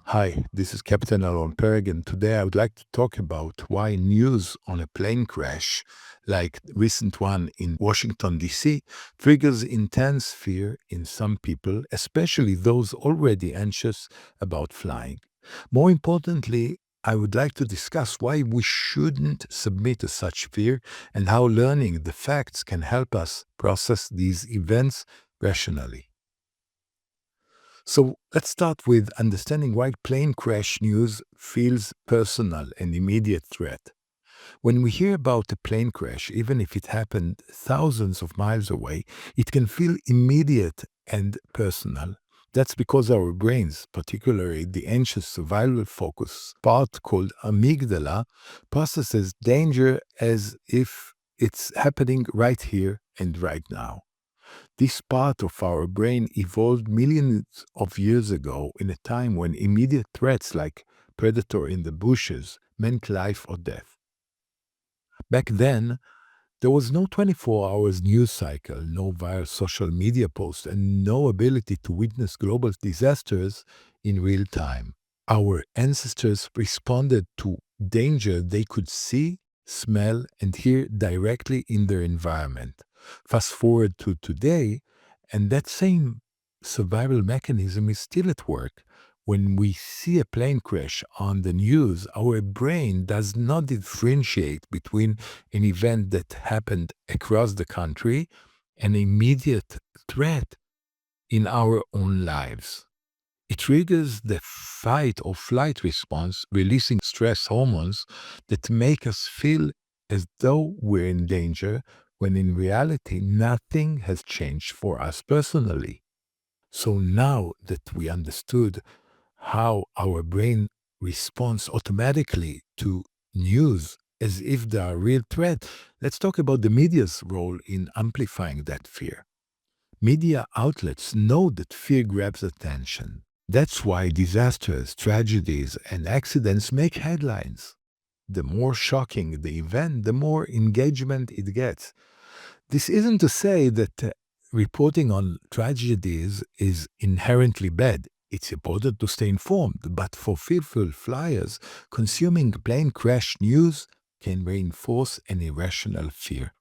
Hi, this is Captain Alon Pereg, and today I would like to talk about why news on a plane crash, like the recent one in Washington, D.C., triggers intense fear in some people, especially those already anxious about flying. More importantly, I would like to discuss why we shouldn't submit to such fear and how learning the facts can help us process these events rationally. So let's start with understanding why plane crash news feels personal and immediate threat. When we hear about a plane crash, even if it happened thousands of miles away, it can feel immediate and personal. That's because our brains, particularly the anxious survival focus part called amygdala, processes danger as if it's happening right here and right now. This part of our brain evolved millions of years ago in a time when immediate threats like predator in the bushes meant life or death. Back then, there was no 24 hours news cycle, no viral social media posts, and no ability to witness global disasters in real time. Our ancestors responded to danger they could see, smell, and hear directly in their environment. Fast forward to today, and that same survival mechanism is still at work. When we see a plane crash on the news, our brain does not differentiate between an event that happened across the country and immediate threat in our own lives. It triggers the fight or flight response, releasing stress hormones that make us feel as though we're in danger, when in reality, nothing has changed for us personally. So now that we understood how our brain responds automatically to news as if they are a real threat, let's talk about the media's role in amplifying that fear. Media outlets know that fear grabs attention. That's why disasters, tragedies, and accidents make headlines. The more shocking the event, the more engagement it gets. This isn't to say that reporting on tragedies is inherently bad. It's important to stay informed, but for fearful flyers, consuming plane crash news can reinforce an irrational fear.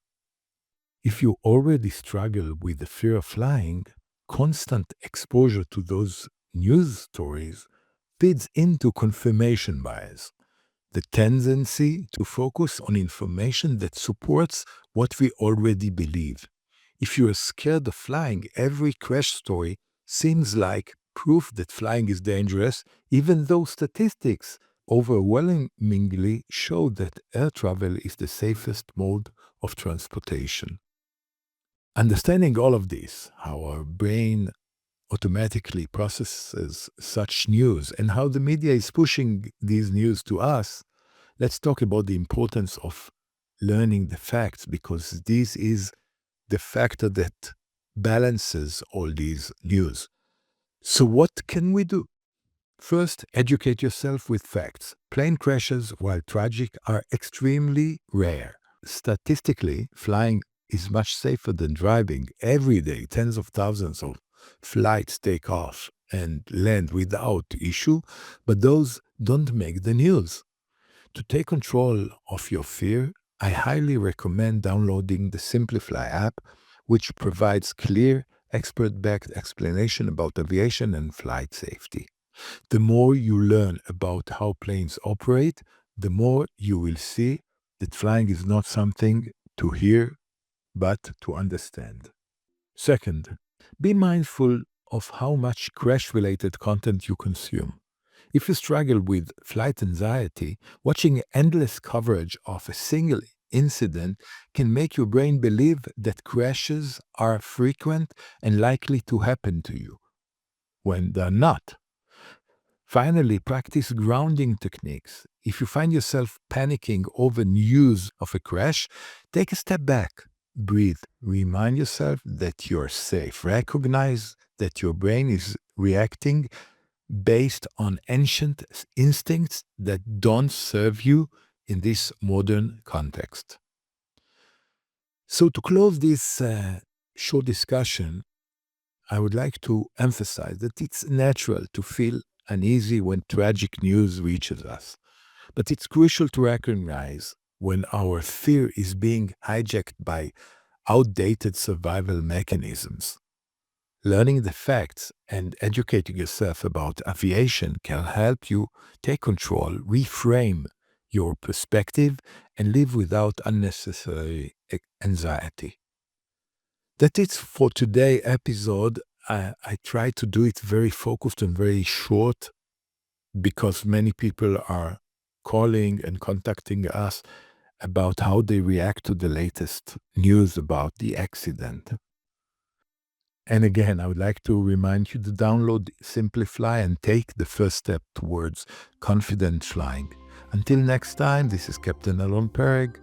If you already struggle with the fear of flying, constant exposure to those news stories feeds into confirmation bias, the tendency to focus on information that supports what we already believe. If you are scared of flying, every crash story seems like proof that flying is dangerous, even though statistics overwhelmingly show that air travel is the safest mode of transportation. Understanding all of this, how our brain automatically processes such news and how the media is pushing these news to us, let's talk about the importance of learning the facts, because this is the factor that balances all these news. So, what can we do? First, educate yourself with facts. Plane crashes, while tragic, are extremely rare. Statistically, flying is much safer than driving. Every day, tens of thousands of flights take off and land without issue, but those don't make the news. To take control of your fear, I highly recommend downloading the Simplify app, which provides clear, expert backed explanation about aviation and flight safety. The more you learn about how planes operate, the more you will see that flying is not something to hear, but to understand. Second, be mindful of how much crash related content you consume. If you struggle with flight anxiety, watching endless coverage of a single incident can make your brain believe that crashes are frequent and likely to happen to you when they're not. Finally, practice grounding techniques. If you find yourself panicking over news of a crash, take a step back, breathe, remind yourself that you're safe, recognize that your brain is reacting based on ancient instincts that don't serve you in this modern context. So, to close this short discussion, I would like to emphasize that it's natural to feel uneasy when tragic news reaches us. But it's crucial to recognize when our fear is being hijacked by outdated survival mechanisms. Learning the facts and educating yourself about aviation can help you take control, reframe your perspective, and live without unnecessary anxiety. That's it for today's episode. I try to do it very focused and very short because many people are calling and contacting us about how they react to the latest news about the accident. And again, I would like to remind you to download Simplify and take the first step towards confident flying. Until next time, this is Captain Alon Pereg.